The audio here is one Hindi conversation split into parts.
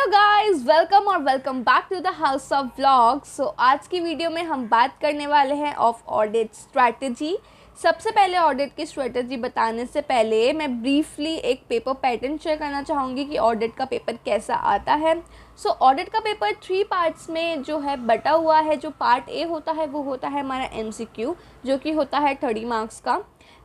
हेलो गाइस, वेलकम और welcome back to the house of vlogs. So आज की वीडियो में हम बात करने वाले हैं ऑफ ऑडिट स्ट्रैटेजी। सबसे पहले ऑडिट की स्ट्रैटेजी बताने से पहले मैं ब्रीफली एक पेपर पैटर्न शेयर करना चाहूँगी कि ऑडिट का पेपर कैसा आता है। सो ऑडिट का पेपर 3 पार्ट्स में जो है बटा हुआ है। जो पार्ट ए होता है वो होता है हमारा MCQ, जो कि होता है 30 मार्क्स का।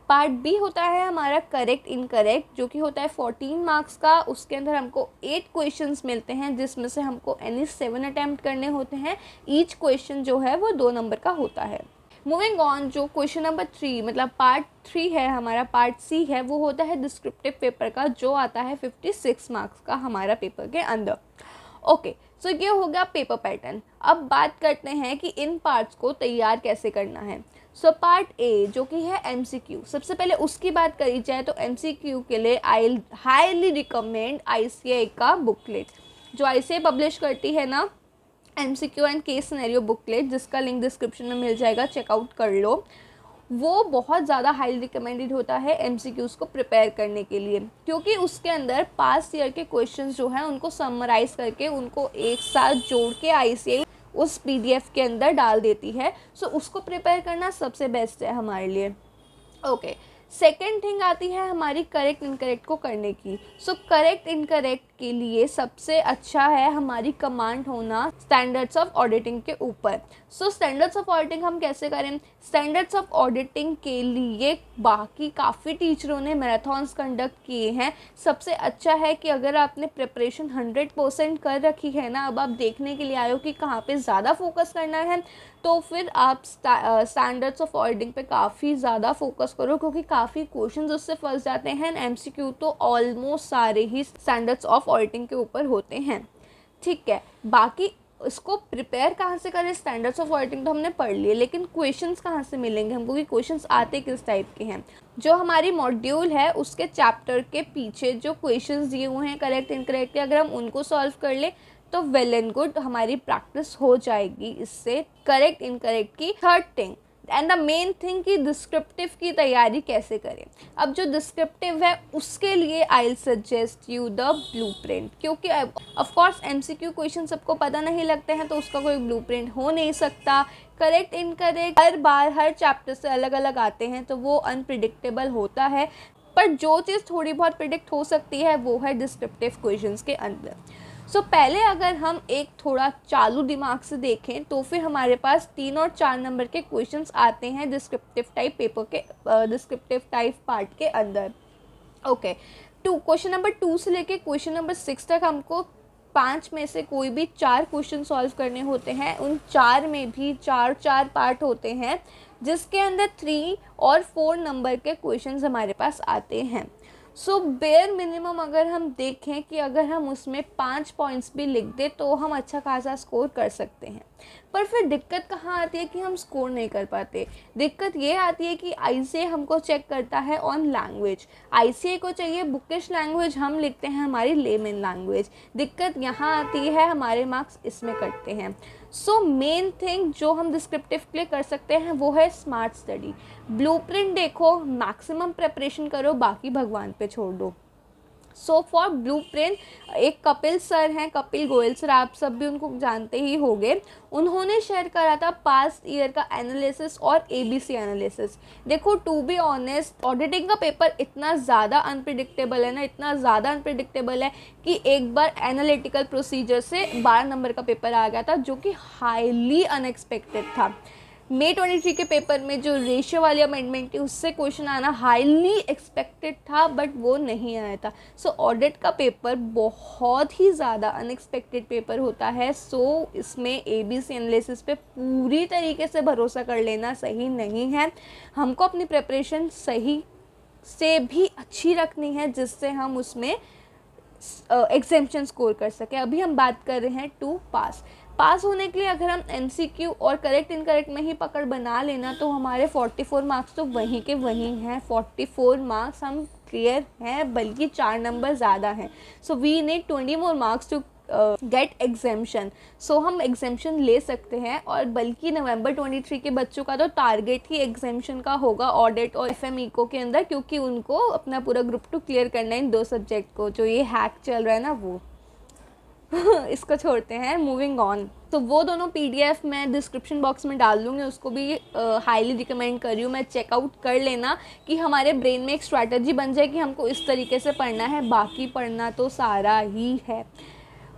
पार्ट बी होता है हमारा करेक्ट इनकरेक्ट, जो कि होता है 14 मार्क्स का। उसके अंदर हमको 8 क्वेश्चंस मिलते हैं, जिसमें से हमको एनी 7 अटैम्प्ट करने होते हैं। ईच क्वेश्चन जो है वो 2 नंबर का होता है। मूविंग ऑन, जो क्वेश्चन नंबर 3 मतलब पार्ट 3 है हमारा, पार्ट सी है, वो होता है डिस्क्रिप्टिव पेपर का, जो आता है 56 मार्क्स का हमारा पेपर के अंदर। ओके, सो ये हो गया पेपर पैटर्न। अब बात करते हैं कि इन पार्ट्स को तैयार कैसे करना है। सो पार्ट ए जो कि है MCQ, सबसे पहले उसकी बात करी जाए तो MCQ के लिए आई हाईली रिकमेंड ICAI का बुकलेट, जो ICAI पब्लिश करती है ना, MCQ and case scenario booklet, जिसका लिंक डिस्क्रिप्शन में मिल जाएगा, चेकआउट कर लो। वो बहुत ज़्यादा हाईली रिकमेंडेड होता है MCQs को प्रिपेयर करने के लिए, क्योंकि उसके अंदर पास्ट ईयर के क्वेश्चंस जो हैं उनको समराइज़ करके उनको एक साथ जोड़ के ICAI उस PDF के अंदर डाल देती है। सो उसको प्रिपेयर करना सबसे बेस्ट है हमारे लिए। ओके, सेकेंड थिंग आती है हमारी करेक्ट इनकरेक्ट को करने की। सो करेक्ट इनकरेक्ट के लिए सबसे अच्छा है हमारी कमांड होना स्टैंडर्ड्स ऑफ ऑडिटिंग के ऊपर। सो स्टैंडर्ड्स ऑफ ऑडिटिंग हम कैसे करें? स्टैंडर्ड्स ऑफ ऑडिटिंग के लिए बाकी काफ़ी टीचरों ने मैराथन्स कंडक्ट किए हैं। सबसे अच्छा है कि अगर आपने प्रिपरेशन 100% कर रखी है ना, अब आप देखने के लिए आए हो कि कहाँ पे ज़्यादा फोकस करना है, तो फिर आप स्टैंडर्ड्स ऑफ ऑडिटिंग पे काफ़ी ज़्यादा फोकस करो, क्योंकि काफ़ी क्वेश्चंस उससे फंस जाते हैं। MCQ तो ऑलमोस्ट सारे ही स्टैंडर्ड्स ऑफ ऑडिटिंग के ऊपर होते हैं, ठीक है। बाकी इसको प्रिपेयर कहाँ से करें? स्टैंडर्ड्स ऑफ ऑडिटिंग तो हमने पढ़ लिए, लेकिन क्वेश्चंस कहाँ से मिलेंगे हमको, कि क्वेश्चंस आते किस टाइप के हैं। जो हमारी मॉड्यूल है उसके चैप्टर के पीछे जो क्वेश्चंस दिए हुए हैं करेक्ट इनकरेक्ट के, अगर हम उनको सॉल्व कर ले तो वेल एंड गुड, हमारी प्रैक्टिस हो जाएगी इससे करेक्ट इनकरेक्ट की। Third thing and the main thing कि डिस्क्रिप्टिव की तैयारी कैसे करें। अब जो डिस्क्रिप्टिव है उसके लिए I will suggest you the blueprint, क्योंकि ऑफ कोर्स MCQ क्वेश्चन सबको पता नहीं लगते हैं, तो उसका कोई ब्लूप्रिंट हो नहीं सकता। करेक्ट इनकरेक्ट हर बार हर चैप्टर से अलग अलग आते हैं, तो वो अनप्रिडिक्टेबल होता है। पर जो चीज़ थोड़ी बहुत प्रिडिक्ट हो सकती है वो है डिस्क्रिप्टिव क्वेश्चंस के अंदर। सो पहले अगर हम एक थोड़ा चालू दिमाग से देखें तो फिर हमारे पास 3 और 4 नंबर के क्वेश्चंस आते हैं डिस्क्रिप्टिव टाइप पेपर के डिस्क्रिप्टिव टाइप पार्ट के अंदर। ओके, क्वेश्चन नंबर 2 से लेके क्वेश्चन नंबर 6 तक हमको 5 में से कोई भी 4 क्वेश्चन सॉल्व करने होते हैं। उन 4 में भी 4 पार्ट होते हैं, जिसके अंदर 3 और 4 नंबर के क्वेश्चंस हमारे पास आते हैं। सो बेयर मिनिमम अगर हम देखें कि अगर हम उसमें 5 पॉइंट्स भी लिख दें तो हम अच्छा खासा स्कोर कर सकते हैं। पर फिर दिक्कत कहाँ आती है कि हम स्कोर नहीं कर पाते? दिक्कत ये आती है कि ICAI हमको चेक करता है ऑन लैंग्वेज। ICAI को चाहिए बुकिश लैंग्वेज, हम लिखते हैं हमारी लेमन लैंग्वेज। दिक्कत यहाँ आती है, हमारे मार्क्स इसमें कटते हैं। सो मेन थिंग जो हम डिस्क्रिप्टिव के लिए कर सकते हैं वो है स्मार्ट स्टडी। ब्लूप्रिंट देखो, मैक्सिमम प्रिपरेशन करो, बाकी भगवान पे छोड़ दो। सो फॉर ब्लूप्रिंट एक कपिल सर हैं, कपिल गोयल सर, आप सब भी उनको जानते ही होंगे। उन्होंने शेयर करा था पास्ट ईयर का एनालिसिस और ABC एनालिसिस। देखो, टू बी ऑनेस्ट, ऑडिटिंग का पेपर इतना ज़्यादा अनप्रिडिक्टेबल है ना, इतना ज़्यादा अनप्रिडिक्टेबल है कि एक बार एनालिटिकल प्रोसीजर से 12 नंबर का पेपर आ गया था, जो कि हाईली अनएक्सपेक्टेड था। May 23 के पेपर में जो रेशियो वाली अमेंडमेंट थी उससे क्वेश्चन आना हाईली एक्सपेक्टेड था, बट वो नहीं आया था। सो ऑडिट का पेपर बहुत ही ज़्यादा अनएक्सपेक्टेड पेपर होता है। सो इसमें ABC एनालिसिस पे पूरी तरीके से भरोसा कर लेना सही नहीं है। हमको अपनी प्रिपरेशन सही से भी अच्छी रखनी है, जिससे हम उसमें एग्जेम्पशन स्कोर कर सके। अभी हम बात कर रहे हैं टू पास होने के लिए अगर हम MCQ और करेक्ट इनकरेक्ट में ही पकड़ बना लेना तो हमारे 44 मार्क्स तो वहीं के वहीं हैं। 44 मार्क्स हम क्लियर हैं, बल्कि 4 नंबर ज़्यादा हैं। So we need 20 more marks to get exemption. So हम एग्जेम्पशन ले सकते हैं, और बल्कि नवंबर 23 के बच्चों का तो टारगेट ही एग्जेम्पशन का होगा ऑडिट और FM इको के अंदर, क्योंकि उनको अपना पूरा ग्रुप 2 क्लियर करना है इन 2 सब्जेक्ट को, जो ये हैक चल रहा है ना वो। इसको छोड़ते हैं, मूविंग ऑन। तो वो दोनों PDF मैं डिस्क्रिप्शन बॉक्स में डाल दूँगी, उसको भी हाईली रिकमेंड कर रही हूँ मैं, चेकआउट कर लेना कि हमारे ब्रेन में एक स्ट्रैटेजी बन जाए कि हमको इस तरीके से पढ़ना है, बाकी पढ़ना तो सारा ही है।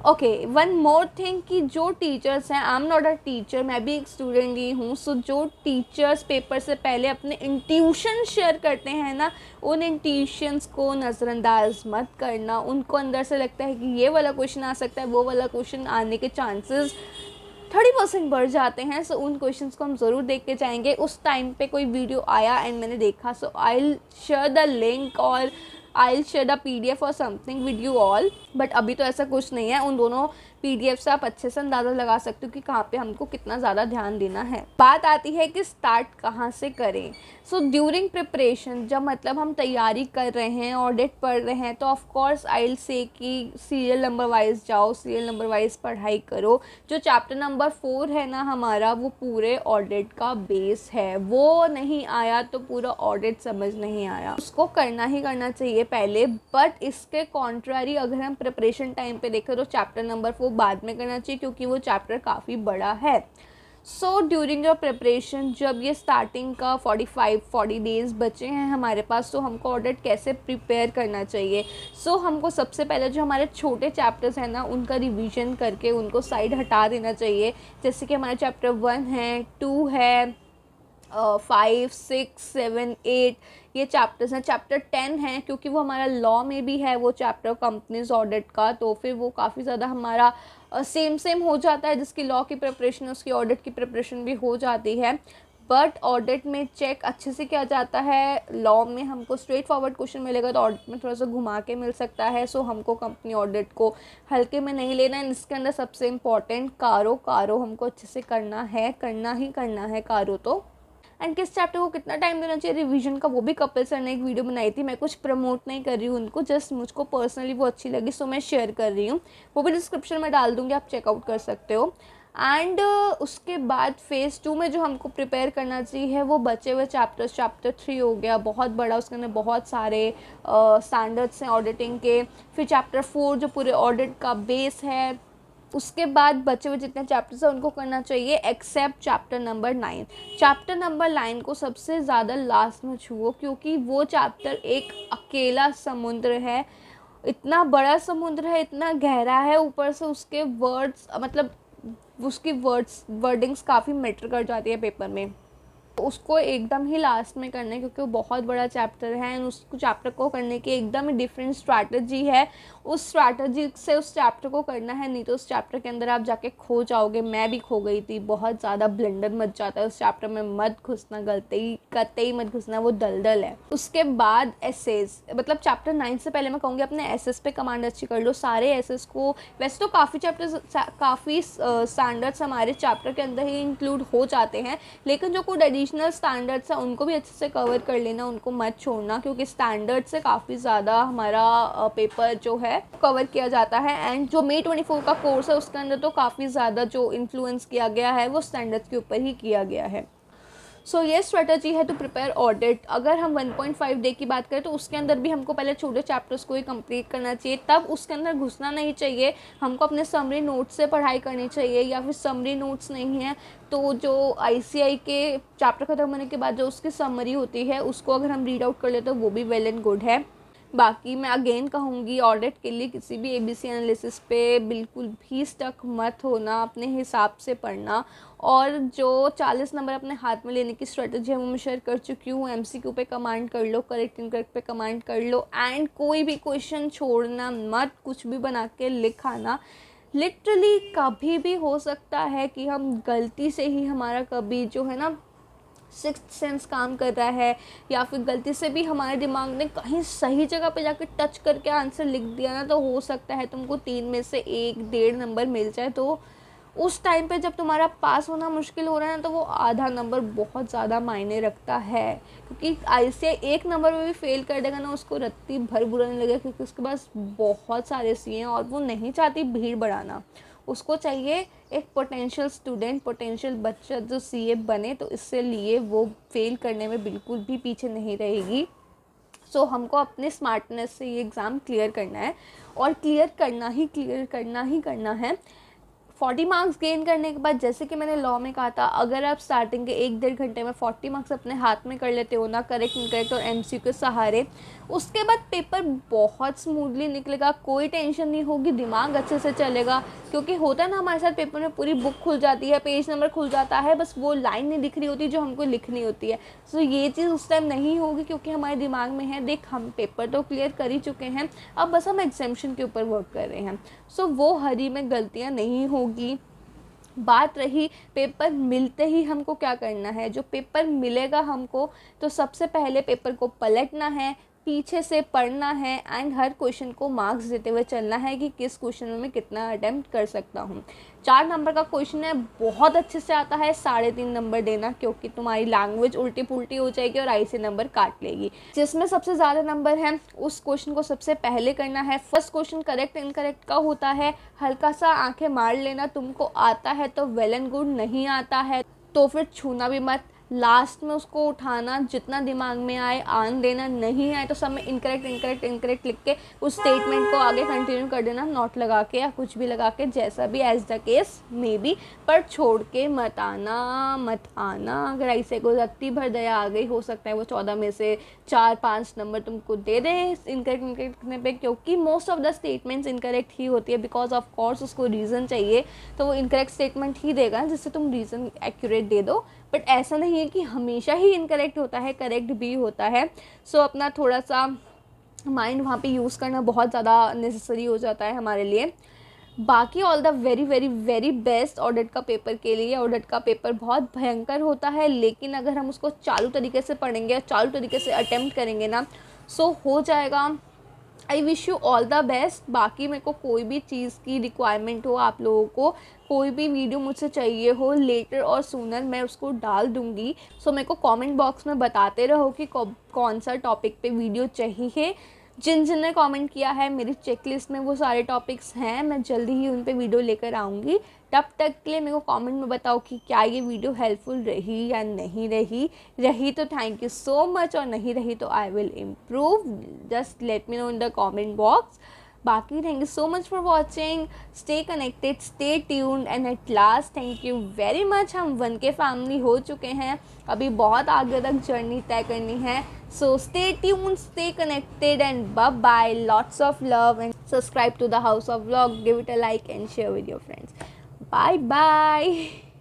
ओके, वन मोर थिंग कि जो टीचर्स हैं, I am not a teacher, मैं भी एक स्टूडेंट ही हूँ, सो जो टीचर्स पेपर से पहले अपने इंट्यूशन शेयर करते हैं ना, उन इंट्यूशंस को नज़रअंदाज मत करना। उनको अंदर से लगता है कि ये वाला क्वेश्चन आ सकता है, वो वाला क्वेश्चन आने के चांसेस 30% बढ़ जाते हैं। सो उन क्वेश्चंस को हम ज़रूर देख के जाएंगे। उस टाइम पे कोई वीडियो आया एंड मैंने देखा, so I will share the link और I will share the PDF और something with you all. But अभी तो ऐसा कुछ नहीं है। उन दोनों PDF से आप अच्छे से अंदाज़ा लगा सकते हो कि कहाँ पे हमको कितना ज़्यादा ध्यान देना है। बात आती है कि स्टार्ट कहाँ से करें। सो ड्यूरिंग प्रिपरेशन, जब मतलब हम तैयारी कर रहे हैं, ऑडिट पढ़ रहे हैं, तो of course I will say कि सीरियल नंबर वाइज जाओ, सीरियल नंबर वाइज पढ़ाई करो। जो चैप्टर नंबर 4 है ना हमारा, वो पूरे ऑडिट का बेस है। वो नहीं आया तो पूरा ऑडिट समझ नहीं आया, उसको करना ही करना चाहिए पहले। बट इसके कॉन्ट्रारी अगर हम प्रिपरेशन टाइम पे देखें तो चैप्टर नंबर 4 बाद में करना चाहिए, क्योंकि वो चैप्टर काफ़ी बड़ा है। सो ड्यूरिंग योर प्रिपरेशन, जब ये स्टार्टिंग का 40 डेज़ बचे हैं हमारे पास, तो हमको ऑडिट कैसे प्रिपेयर करना चाहिए। सो हमको सबसे पहले जो हमारे छोटे चैप्टर्स हैं ना, उनका रिवीजन करके उनको साइड हटा देना चाहिए। जैसे कि हमारे चैप्टर 1 है, 2 है, 5, 6, 7, 8 ये चैप्टर्स हैं। चैप्टर 10 है, क्योंकि वो हमारा लॉ में भी है वो चैप्टर, कंपनीज ऑडिट का, तो फिर वो काफ़ी ज़्यादा हमारा सेम हो जाता है। जिसकी लॉ की प्रिपरेशन है उसकी ऑडिट की प्रिपरेशन भी हो जाती है। बट ऑडिट में चेक अच्छे से किया जाता है। लॉ में हमको स्ट्रेट फॉरवर्ड क्वेश्चन मिलेगा, तो ऑडिट में थोड़ा सा घुमा के मिल सकता है। सो हमको कंपनी ऑडिट को हल्के में नहीं लेना है। इसके अंदर सबसे इम्पॉर्टेंट कारो हमको अच्छे से करना ही करना है कारो तो। एंड किस चैप्टर को कितना टाइम देना चाहिए रिवीजन का, वो भी कपिल सर ने एक वीडियो बनाई थी। मैं कुछ प्रमोट नहीं कर रही हूँ उनको, जस्ट मुझको पर्सनली वो अच्छी लगी, सो मैं शेयर कर रही हूँ। वो भी डिस्क्रिप्शन में डाल दूँगी, आप चेकआउट कर सकते हो। एंड उसके बाद फेज़ 2 में जो हमको प्रिपेयर करना चाहिए वो बचे हुए चैप्टर्स। चैप्टर 3 हो गया, बहुत बड़ा, उसके अंदर बहुत सारे स्टैंडर्ड्स हैं ऑडिटिंग के। फिर चैप्टर 4 जो पूरे ऑडिट का बेस है। उसके बाद बचे हुए जितने चैप्टर्स हैं उनको करना चाहिए, except chapter number 9। Chapter number 9 को सबसे ज़्यादा लास्ट में छुओ, क्योंकि वो चैप्टर एक अकेला समुद्र है। इतना बड़ा समुद्र है, इतना गहरा है, ऊपर से उसके वर्ड्स, मतलब उसकी वर्डिंग्स काफ़ी मैटर कर जाती है पेपर में। उसको एकदम ही लास्ट में करना है, क्योंकि वो बहुत बड़ा चैप्टर है। एंड उस चैप्टर को करने की एकदम ही डिफरेंट स्ट्रैटेजी है। उस स्ट्रैटेजी से उस चैप्टर को करना है, नहीं तो उस चैप्टर के अंदर आप जाके खो जाओगे। मैं भी खो गई थी, बहुत ज़्यादा ब्लंडर मच जाता है उस चैप्टर में। मत घुसना, कतई मत घुसना, वो दलदल है। उसके बाद एसेस, मतलब चैप्टर 9 से पहले मैं कहूँगी अपने एसेस पे कमांड अच्छी कर लो। सारे एसेस को, वैसे तो काफ़ी चैप्टर्स, काफ़ी स्टैंडर्ड्स हमारे चैप्टर के अंदर ही इंक्लूड हो जाते हैं, लेकिन जो कुछ एडिशनल स्टैंडर्ड्स हैं उनको भी अच्छे से कवर कर लेना, उनको मत छोड़ना, क्योंकि स्टैंडर्ड से काफ़ी ज़्यादा हमारा पेपर जो है कवर किया जाता है। एंड जो May 24 का कोर्स है उसके अंदर तो काफ़ी ज़्यादा जो इन्फ्लुएंस किया गया है वो स्टैंडर्ड्स के ऊपर ही किया गया है। सो ये स्ट्रेटजी है टू प्रिपेयर ऑडिट। अगर हम 1.5 डे की बात करें तो उसके अंदर भी हमको पहले छोटे चैप्टर्स को ही कंप्लीट करना चाहिए, तब उसके अंदर घुसना नहीं चाहिए। हमको अपने समरी नोट्स से पढ़ाई करनी चाहिए, या फिर समरी नोट्स नहीं है तो जो ICI के चैप्टर ख़त्म होने के बाद जो उसकी समरी होती है उसको अगर हम रीड आउट कर लेते तो वो भी वेल एंड गुड है। बाकी मैं अगेन कहूँगी, ऑडिट के लिए किसी भी ABC एनालिसिस पे बिल्कुल भी स्टक मत होना, अपने हिसाब से पढ़ना। और जो 40 नंबर अपने हाथ में लेने की स्ट्रेटजी है वो मैं शेयर कर चुकी हूँ। MCQ पे कमांड कर लो, करेक्ट इनकरेक्ट पे कमांड कर लो, एंड कोई भी क्वेश्चन छोड़ना मत, कुछ भी बना के लिख आना। लिटरली कभी भी हो सकता है कि हम गलती से ही, हमारा कभी जो है ना सिक्स्थ सेंस काम कर रहा है, या फिर गलती से भी हमारे दिमाग ने कहीं सही जगह पे जाकर टच करके आंसर लिख दिया ना, तो हो सकता है तुमको 3 में से 1-1.5 नंबर मिल जाए। तो उस टाइम पे जब तुम्हारा पास होना मुश्किल हो रहा है ना, तो वो आधा नंबर बहुत ज़्यादा मायने रखता है। क्योंकि ICI 1 नंबर में भी फेल कर देगा ना, उसको रत्ती भर बुरा नहीं लगेगा, क्योंकि उसके पास बहुत सारे CA हैं और वो नहीं चाहती भीड़ बढ़ाना। उसको चाहिए एक पोटेंशियल स्टूडेंट, पोटेंशियल बच्चा जो CA बने, तो इससे लिए वो फेल करने में बिल्कुल भी पीछे नहीं रहेगी। सो हमको अपने स्मार्टनेस से ये एग्ज़ाम क्लियर करना है और क्लियर करना है। 40 मार्क्स गेन करने के बाद, जैसे कि मैंने लॉ में कहा था, अगर आप स्टार्टिंग के 1-1.5 घंटे में 40 मार्क्स अपने हाथ में कर लेते हो ना, करेक्ट इनकरेक्ट और एमसीक्यू के सहारे, उसके बाद पेपर बहुत स्मूथली निकलेगा, कोई टेंशन नहीं होगी, दिमाग अच्छे से चलेगा। क्योंकि होता है ना हमारे साथ, पेपर में पूरी बुक खुल जाती है, पेज नंबर खुल जाता है, बस वो लाइन नहीं दिख रही होती जो हमको लिखनी होती है। सो ये चीज़ उस टाइम नहीं होगी, क्योंकि हमारे दिमाग में है, देख हम पेपर तो क्लियर कर ही चुके हैं, अब बस हम एग्जामिनेशन के ऊपर वर्क कर रहे हैं। सो वो हरी में गलतियाँ नहीं होगी। बात रही पेपर मिलते ही हमको क्या करना है, जो पेपर मिलेगा हमको, तो सबसे पहले पेपर को पलटना है, पीछे से पढ़ना है एंड हर क्वेश्चन को मार्क्स देते हुए चलना है कि किस क्वेश्चन में मैं कितना अटेम्प्ट कर सकता हूँ। 4 नंबर का क्वेश्चन है, बहुत अच्छे से आता है 3.5 नंबर देना, क्योंकि तुम्हारी लैंग्वेज उल्टी पुल्टी हो जाएगी और आई से नंबर काट लेगी। जिसमें सबसे ज़्यादा नंबर है उस क्वेश्चन को सबसे पहले करना है। फर्स्ट क्वेश्चन करेक्ट इनकरेक्ट का होता है, हल्का सा आंखें मार लेना, तुमको आता है तो वेल एंड गुड, नहीं आता है तो फिर छूना भी मत, लास्ट में उसको उठाना, जितना दिमाग में आए आन देना, नहीं आए तो सब में इनकरेक्ट लिख के उस स्टेटमेंट को आगे कंटिन्यू कर देना, नोट लगा के या कुछ भी लगा के, जैसा भी as the case may be, पर छोड़ के मत आना। अगर ऐसे को रत्ती भर दया आ गई, हो सकता है वो 14 में से 4-5 नंबर तुमको दे दे इनकरेक्ट करने पे, क्योंकि most of the statements incorrect ही होती है, बिकॉज ऑफ कोर्स उसको रीज़न चाहिए, तो वो इनकरेक्ट स्टेटमेंट ही देगा जिससे तुम रीज़न एक्यूरेट दे दो। बट ऐसा नहीं है कि हमेशा ही इनकरेक्ट होता है, करेक्ट भी होता है। सो अपना थोड़ा सा माइंड वहाँ पे यूज़ करना बहुत ज़्यादा नेसेसरी हो जाता है हमारे लिए। बाकी all the very very very best audit का पेपर के लिए। ऑडिट का पेपर बहुत भयंकर होता है, लेकिन अगर हम उसको चालू तरीके से पढ़ेंगे और चालू तरीके से अटेम्प्ट करेंगे ना, सो हो जाएगा। I wish you all the best. बाकी मेरे को कोई भी चीज़ की रिक्वायरमेंट हो, आप लोगों को कोई भी वीडियो मुझसे चाहिए हो, लेटर और सूनर मैं उसको डाल दूँगी। सो मेरे को कमेंट बॉक्स में बताते रहो कि कौन सा टॉपिक पे वीडियो चाहिए। जिन जिन ने कमेंट किया है, मेरी चेकलिस्ट में वो सारे टॉपिक्स हैं, मैं जल्दी ही उन पे वीडियो लेकर आऊँगी। तब तक के लिए मेरे को कमेंट में बताओ कि क्या ये वीडियो हेल्पफुल रही या नहीं रही तो थैंक यू सो मच, और नहीं रही तो I will improve. Just let me know in the comment box. बाकी thank you so much for watching, stay connected, stay tuned, and at last thank you very much. हम 1K फैमिली हो चुके हैं, अभी बहुत आगे तक जर्नी तय करनी है। So stay tuned, stay connected, and bye bye, lots of love, and subscribe to the house of vlog, give it a like and share with your friends. Bye bye.